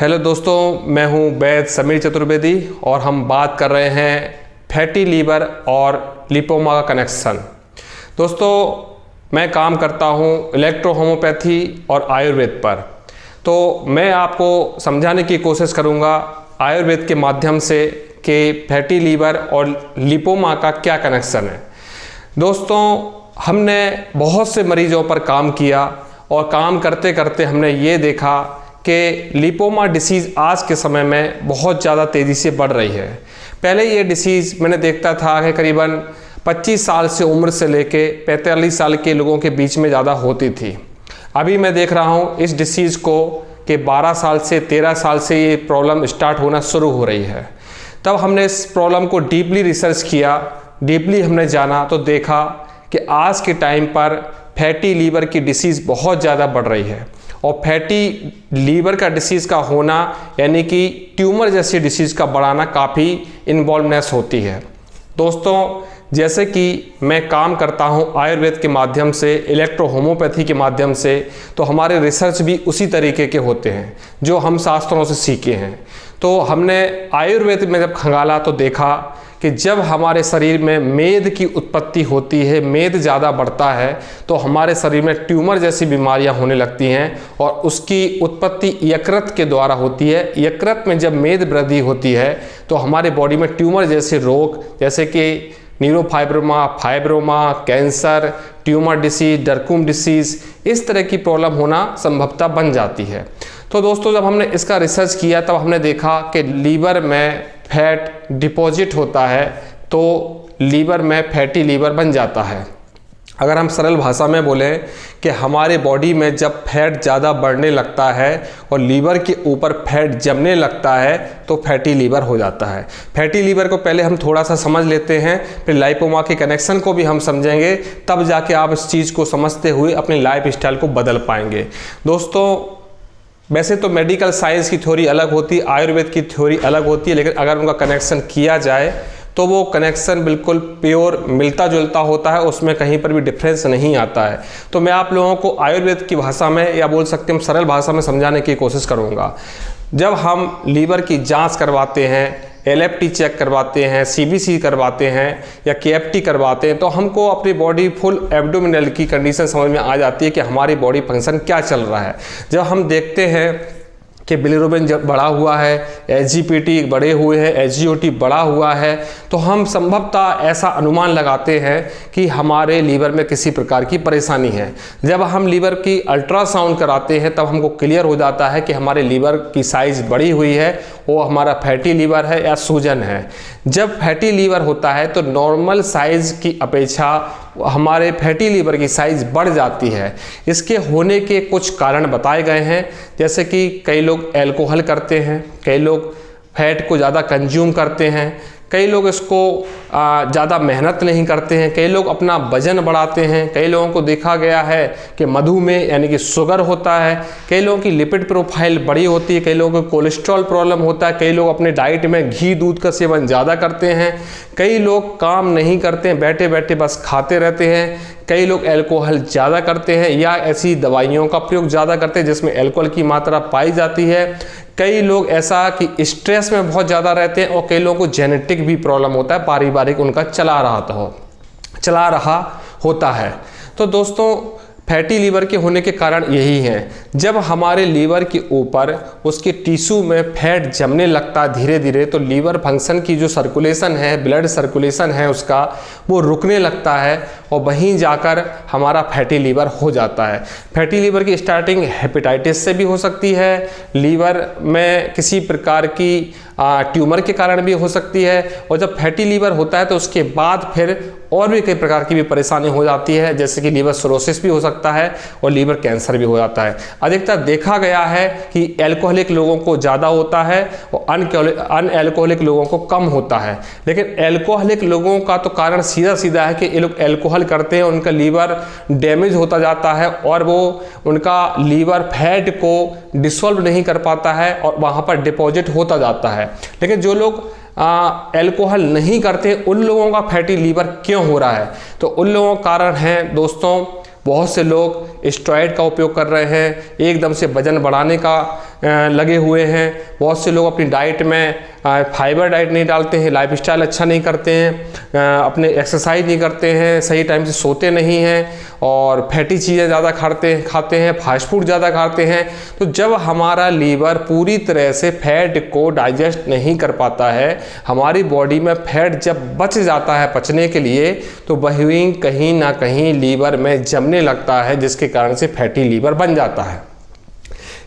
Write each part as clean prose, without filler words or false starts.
Hello दोस्तों, मैं हूं वैद्य समीर चतुर्वेदी और हम बात कर रहे हैं फैटी लीवर और लिपोमा का कनेक्शन। दोस्तों, मैं काम करता हूं इलेक्ट्रो होम्योपैथी और आयुर्वेद पर, तो मैं आपको समझाने की कोशिश करूंगा आयुर्वेद के माध्यम से कि फैटी लीवर और लिपोमा का क्या कनेक्शन है। दोस्तों, हमने बहुत से मरीजों पर काम किया और काम करते करते हमने ये देखा कि लिपोमा डिसीज़ आज के समय में बहुत ज़्यादा तेज़ी से बढ़ रही है। पहले ये डिसीज़ मैंने देखता था कि करीबन 25 साल से उम्र से लेके 45 साल के लोगों के बीच में ज़्यादा होती थी। अभी मैं देख रहा हूँ इस डिसीज़ को कि 12 साल से 13 साल से ये प्रॉब्लम स्टार्ट होना शुरू हो रही है। तब हमने इस प्रॉब्लम को डीपली रिसर्च किया, डीपली हमने जाना तो देखा कि आज के टाइम पर फैटी लीवर की डिसीज़ बहुत ज़्यादा बढ़ रही है। और फैटी लीवर का डिसीज़ का होना यानी कि ट्यूमर जैसी डिसीज़ का बढ़ाना काफ़ी इन्वॉल्वनेस होती है। दोस्तों, जैसे कि मैं काम करता हूं आयुर्वेद के माध्यम से, इलेक्ट्रो होम्योपैथी के माध्यम से, तो हमारे रिसर्च भी उसी तरीके के होते हैं जो हम शास्त्रों से सीखे हैं। तो हमने आयुर्वेद में जब खंगाला तो देखा कि जब हमारे शरीर में मेद की उत्पत्ति होती है, मेद ज़्यादा बढ़ता है, तो हमारे शरीर में ट्यूमर जैसी बीमारियां होने लगती हैं और उसकी उत्पत्ति यकृत के द्वारा होती है। यकृत में जब मेद वृद्धि होती है तो हमारे बॉडी में ट्यूमर जैसे रोग जैसे कि neurofibroma, fibroma, cancer, tumour disease, Dercum disease, इस तरह की प्रॉब्लम होना संभवतः बन जाती है। तो दोस्तों, जब हमने इसका रिसर्च किया तब हमने देखा कि लीवर में फैट डिपॉजिट होता है तो लीवर में फैटी लीवर बन जाता है। अगर हम सरल भाषा में बोलें कि हमारे बॉडी में जब फैट ज़्यादा बढ़ने लगता है और लीवर के ऊपर फैट जमने लगता है तो फैटी लीवर हो जाता है। फैटी लीवर को पहले हम थोड़ा सा समझ लेते हैं, फिर लिपोमा के कनेक्शन को भी हम समझेंगे, तब जाके आप इस चीज़ को समझते हुए अपनी लाइफ स्टाइल को बदल पाएंगे। दोस्तों, वैसे तो मेडिकल साइंस की थ्योरी अलग होती है, आयुर्वेद की थ्योरी अलग होती है, लेकिन अगर उनका कनेक्शन किया जाए तो वो कनेक्शन बिल्कुल प्योर मिलता जुलता होता है, उसमें कहीं पर भी डिफरेंस नहीं आता है। तो मैं आप लोगों को आयुर्वेद की भाषा में या बोल सकते हैं सरल भाषा में समझाने की कोशिश करूँगा। जब हम लीवर की जाँच करवाते हैं, LFT चेक करवाते हैं, CBC करवाते हैं या KFT करवाते हैं, तो हमको अपनी बॉडी फुल एब्डोमिनल की कंडीशन समझ में आ जाती है कि हमारी बॉडी फंक्शन क्या चल रहा है। जब हम देखते हैं कि बिलिरुबिन जब बढ़ा हुआ है, SGPT बढ़े हुए हैं, SGOT बढ़ा हुआ है, तो हम संभवतः ऐसा अनुमान लगाते हैं कि हमारे लीवर में किसी प्रकार की परेशानी है। जब हम लीवर की अल्ट्रासाउंड कराते हैं तब हमको क्लियर हो जाता है कि हमारे लीवर की साइज़ बढ़ी हुई है, वो हमारा फैटी लीवर है या सूजन है। जब फैटी लीवर होता है तो नॉर्मल साइज़ की अपेक्षा हमारे फैटी लीवर की साइज़ बढ़ जाती है। इसके होने के कुछ कारण बताए गए हैं, जैसे कि कई लोग अल्कोहल करते हैं, कई लोग फैट को ज़्यादा कंज्यूम करते हैं, कई लोग इसको ज़्यादा मेहनत नहीं करते हैं, कई लोग अपना वजन बढ़ाते हैं, कई लोगों को देखा गया है कि मधुमेह यानी कि शुगर होता है, कई लोगों की लिपिड प्रोफाइल बड़ी होती है, कई लोगों को कोलेस्ट्रॉल प्रॉब्लम होता है, कई लोग अपने डाइट में घी दूध का सेवन ज़्यादा करते हैं, कई लोग काम नहीं करते हैं, बैठे बैठे बस खाते रहते हैं, कई लोग अल्कोहल ज़्यादा करते हैं या ऐसी दवाइयों का प्रयोग ज़्यादा करते हैं जिसमें अल्कोहल की मात्रा पाई जाती है, कई लोग ऐसा कि स्ट्रेस में बहुत ज़्यादा रहते हैं और कई लोगों को जेनेटिक भी प्रॉब्लम होता है, पारिवारिक उनका चला रहा होता है। तो दोस्तों, फैटी लीवर के होने के कारण यही है, जब हमारे लीवर के ऊपर उसके टिश्यू में फैट जमने लगता है धीरे धीरे, तो लीवर फंक्शन की जो सर्कुलेशन है, ब्लड सर्कुलेशन है उसका, वो रुकने लगता है और वहीं जाकर हमारा फैटी लीवर हो जाता है। फैटी लीवर की स्टार्टिंग हेपेटाइटिस से भी हो सकती है, लीवर में किसी प्रकार की ट्यूमर के कारण भी हो सकती है, और जब फैटी लीवर होता है तो उसके बाद फिर और भी कई प्रकार की भी परेशानी हो जाती है, जैसे कि लीवर सिरोसिस भी हो सकता है और लीवर कैंसर भी हो जाता है। अधिकतर देखा गया है कि अल्कोहलिक लोगों को ज़्यादा होता है और अनअल्कोहलिक लोगों को कम होता है। लेकिन अल्कोहलिक लोगों का तो कारण सीधा सीधा है कि ये लोग अल्कोहल करते हैं, उनका लीवर डैमेज होता जाता है और वो उनका लीवर फैट को डिसॉल्व नहीं कर पाता है और वहाँ पर डिपॉजिट होता जाता है। लेकिन जो लोग अल्कोहल नहीं करते, उन लोगों का फैटी लीवर क्यों हो रहा है? तो उन लोगों का कारण है दोस्तों, बहुत से लोग स्टेरॉइड का उपयोग कर रहे हैं, एकदम से वजन बढ़ाने का लगे हुए हैं। बहुत से लोग अपनी डाइट में फाइबर डाइट नहीं डालते हैं, लाइफस्टाइल अच्छा नहीं करते हैं, अपने एक्सरसाइज नहीं करते हैं, सही टाइम से सोते नहीं हैं और फैटी चीज़ें ज़्यादा खाते हैं, फास्ट फूड ज़्यादा खाते हैं। तो जब हमारा लीवर पूरी तरह से फैट को डाइजेस्ट नहीं कर पाता है, हमारी बॉडी में फैट जब बच जाता है पचने के लिए, तो वही कहीं ना कहीं लीवर में जमने लगता है, जिसके कारण से फैटी लीवर बन जाता है।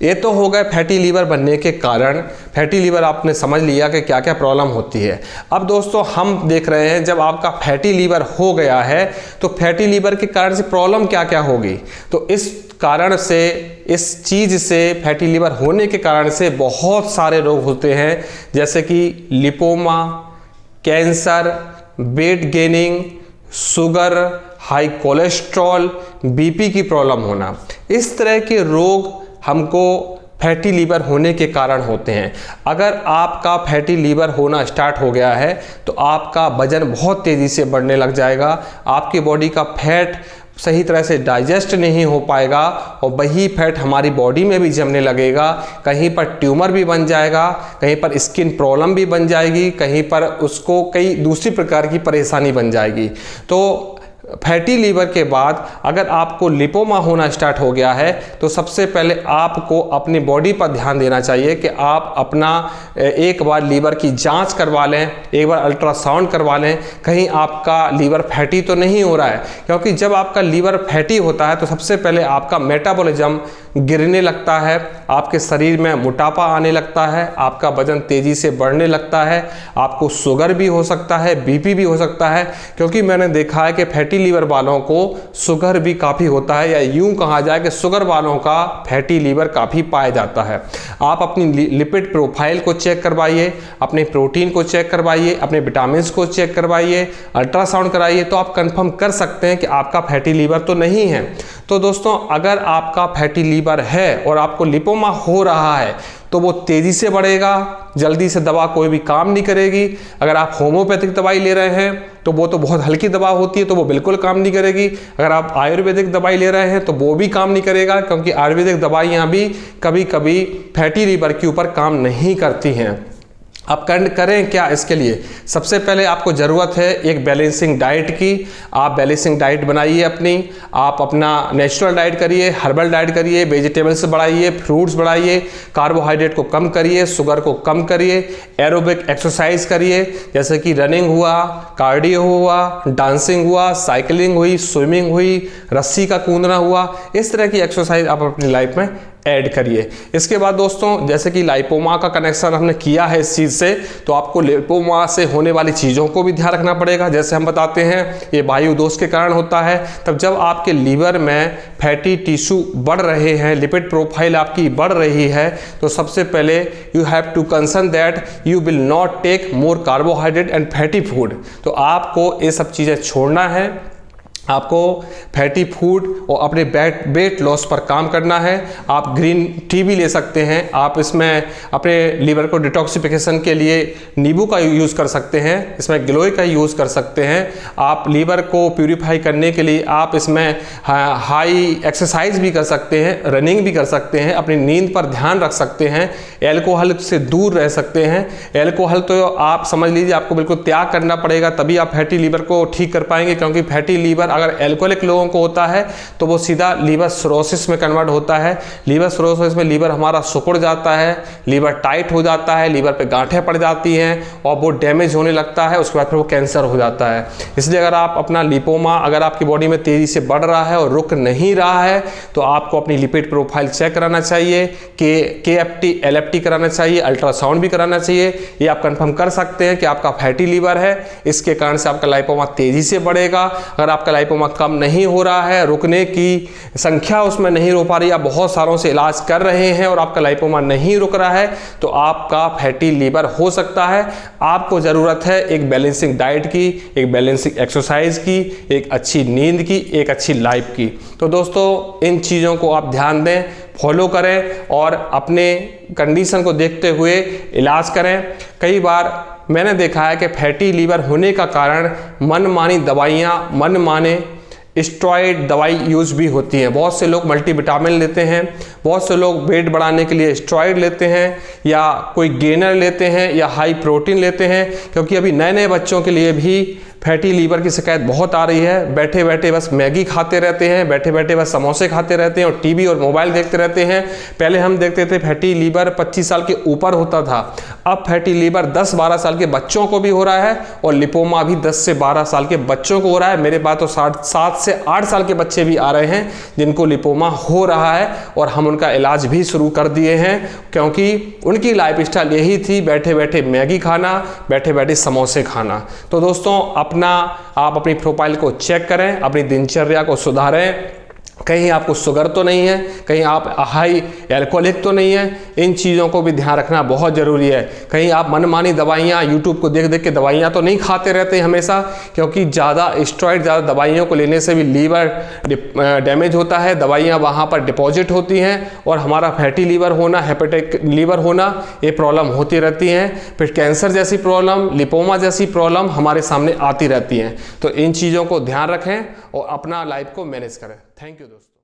ये तो हो गए फैटी लीवर बनने के कारण। फैटी लीवर आपने समझ लिया कि क्या क्या प्रॉब्लम होती है। अब दोस्तों हम देख रहे हैं, जब आपका फैटी लीवर हो गया है तो फैटी लीवर के कारण से प्रॉब्लम क्या क्या होगी। तो इस कारण से, इस चीज़ से, फैटी लीवर होने के कारण से बहुत सारे रोग होते हैं, जैसे कि lipoma, cancer, weight gaining, sugar, high cholesterol, BP की प्रॉब्लम होना। इस तरह के रोग हमको फैटी लीवर होने के कारण होते हैं। अगर आपका फैटी लीवर होना स्टार्ट हो गया है तो आपका वजन बहुत तेज़ी से बढ़ने लग जाएगा, आपकी बॉडी का फैट सही तरह से डाइजेस्ट नहीं हो पाएगा और वही फैट हमारी बॉडी में भी जमने लगेगा। कहीं पर ट्यूमर भी बन जाएगा, कहीं पर स्किन प्रॉब्लम भी बन जाएगी, कहीं पर उसको कई दूसरी प्रकार की परेशानी बन जाएगी। तो फैटी लीवर के बाद अगर आपको लिपोमा होना स्टार्ट हो गया है तो सबसे पहले आपको अपनी बॉडी पर ध्यान देना चाहिए कि आप अपना एक बार लीवर की जांच करवा लें, एक बार अल्ट्रासाउंड करवा लें, कहीं आपका लीवर फैटी तो नहीं हो रहा है। क्योंकि जब आपका लीवर फैटी होता है तो सबसे पहले आपका मेटाबॉलिज्म गिरने लगता है, आपके शरीर में मोटापा आने लगता है, आपका वजन तेज़ी से बढ़ने लगता है, आपको शुगर भी हो सकता है, बीपी भी हो सकता है। क्योंकि मैंने देखा है कि फैटी लीवर वालों को शुगर भी काफ़ी होता है, या यूं कहा जाए कि शुगर वालों का फैटी लीवर काफ़ी पाया जाता है। आप अपनी लिपिड प्रोफाइल को चेक करवाइए, अपने प्रोटीन को चेक करवाइए, अपने विटामिन को चेक करवाइए, अल्ट्रासाउंड कराइए, तो आप कंफर्म कर सकते हैं कि आपका फैटी लीवर तो नहीं है। तो दोस्तों अगर आपका फैटी लीवर है और आपको लिपोमा हो रहा है तो वो तेज़ी से बढ़ेगा, जल्दी से दवा कोई भी काम नहीं करेगी। अगर आप होम्योपैथिक दवाई ले रहे हैं तो वो तो बहुत हल्की दवा होती है, तो वो बिल्कुल काम नहीं करेगी। अगर आप आयुर्वेदिक दवाई ले रहे हैं तो वो भी काम नहीं करेगा, क्योंकि आयुर्वेदिक दवाइयाँ भी कभी कभी फैटी लीवर के ऊपर काम नहीं करती हैं। आप करें क्या इसके लिए? सबसे पहले आपको ज़रूरत है एक बैलेंसिंग डाइट की। आप बैलेंसिंग डाइट बनाइए अपनी, आप अपना नेचुरल डाइट करिए, हर्बल डाइट करिए, वेजिटेबल्स बढ़ाइए, फ्रूट्स बढ़ाइए, कार्बोहाइड्रेट को कम करिए, शुगर को कम करिए, एरोबिक एक्सरसाइज करिए, जैसे कि रनिंग हुआ, कार्डियो हुआ, डांसिंग हुआ, साइकिलिंग हुई, स्विमिंग हुई, रस्सी का कूदना हुआ। इस तरह की एक्सरसाइज आप अपनी लाइफ में ऐड करिए। इसके बाद दोस्तों जैसे कि लाइपोमा का कनेक्शन हमने किया है इस चीज़ से, तो आपको लिपोमा से होने वाली चीज़ों को भी ध्यान रखना पड़ेगा। जैसे हम बताते हैं ये वायु दोष के कारण होता है। तब जब आपके लीवर में फैटी टिश्यू बढ़ रहे हैं, लिपिड प्रोफाइल आपकी बढ़ रही है, तो सबसे पहले you have to concern that you will not take more carbohydrate and fatty food. तो आपको ये सब चीज़ें छोड़ना है, आपको फैटी फूड और अपने वेट लॉस पर काम करना है। आप ग्रीन टी भी ले सकते हैं, आप इसमें अपने लीवर को डिटॉक्सिफिकेशन के लिए नींबू का यूज़ कर सकते हैं, इसमें गिलोय का यूज़ कर सकते हैं। आप लीवर को प्यूरिफाई करने के लिए आप इसमें हाई एक्सरसाइज भी कर सकते हैं, रनिंग भी कर सकते हैं, अपनी नींद पर ध्यान रख सकते हैं, एल्कोहल से दूर रह सकते हैं। एल्कोहल तो आप समझ लीजिए आपको बिल्कुल त्याग करना पड़ेगा, तभी आप फैटी लीवर को ठीक कर पाएंगे। क्योंकि फैटी लीवर अगर एल्कोहलिक लोगों को होता है तो वो सीधा लीवर सिरोसिस में कन्वर्ट होता है। लीवर सिरोसिस में लीवर हमारा सिकुड़ जाता है, लीवर टाइट हो जाता है, लीवर पे गांठें पड़ जाती हैं और वो डैमेज होने लगता है, उसके बाद फिर वो कैंसर हो जाता है। इसलिए अगर आप अपना लिपोमा अगर आपकी बॉडी में तेज़ी से बढ़ रहा है और रुक नहीं रहा है तो आपको अपनी लिपिड प्रोफाइल चेक कराना चाहिए, KFT LFT कराना चाहिए, अल्ट्रासाउंड भी कराना चाहिए। ये आप कंफर्म कर सकते हैं कि आपका फैटी लीवर है, इसके कारण से आपका लाइपोमा तेज़ी से बढ़ेगा। अगर आपका लाइपोमा कम नहीं हो रहा है, रुकने की संख्या उसमें नहीं हो पा रही, आप बहुत सालों से इलाज कर रहे हैं और आपका लाइपोमा नहीं रुक रहा है, तो आपका फैटी लीवर हो सकता है। आपको ज़रूरत है एक बैलेंसिंग डाइट की, एक बैलेंसिंग एक्सरसाइज की, एक अच्छी नींद की, एक अच्छी लाइफ की। तो दोस्तों इन चीज़ों को आप ध्यान दें, फॉलो करें और अपने कंडीशन को देखते हुए इलाज करें। कई बार मैंने देखा है कि फैटी लीवर होने का कारण मनमानी दवाइयाँ, मनमाने स्टेरॉइड दवाई यूज भी होती है। बहुत से लोग मल्टीविटामिन लेते हैं, बहुत से लोग वेट बढ़ाने के लिए स्टेरॉइड लेते हैं, या कोई गेनर लेते हैं, या हाई प्रोटीन लेते हैं। क्योंकि अभी नए नए बच्चों के लिए भी फैटी लीवर की शिकायत बहुत आ रही है। बैठे बैठे बस मैगी खाते रहते हैं, बैठे बैठे बस समोसे खाते रहते हैं और टीवी और मोबाइल देखते रहते हैं। पहले हम देखते थे फैटी लीवर 25 साल के ऊपर होता था, अब फैटी लीवर 10-12 साल के बच्चों को भी हो रहा है और लिपोमा भी 10 से 12 साल के बच्चों को हो रहा है। मेरे पास तो 7 से 8 साल के बच्चे भी आ रहे हैं जिनको लिपोमा हो रहा है, और हम उनका इलाज भी शुरू कर दिए हैं, क्योंकि उनकी लाइफस्टाइल यही थी, बैठे बैठे मैगी खाना, बैठे बैठे समोसे खाना। तो दोस्तों आप अपनी प्रोफाइल को चेक करें, अपनी दिनचर्या को सुधारें। कहीं आपको शुगर तो नहीं है, कहीं आप हाई एल्कोहलिक तो नहीं है, इन चीज़ों को भी ध्यान रखना बहुत ज़रूरी है। कहीं आप मनमानी दवाइयाँ यूट्यूब को देख देख के दवाइयाँ तो नहीं खाते रहते हमेशा, क्योंकि ज़्यादा स्टेरॉइड, ज़्यादा दवाइयों को लेने से भी लीवर डैमेज होता है, दवाइयाँ वहाँ पर डिपॉजिट होती हैं और हमारा फैटी लीवर होना, हेपेटिक लीवर होना, ये प्रॉब्लम होती रहती हैं। फिर कैंसर जैसी प्रॉब्लम, लिपोमा जैसी प्रॉब्लम हमारे सामने आती रहती हैं। तो इन चीज़ों को ध्यान रखें और अपना लाइफ को मैनेज करें। थैंक यू दोस्तों।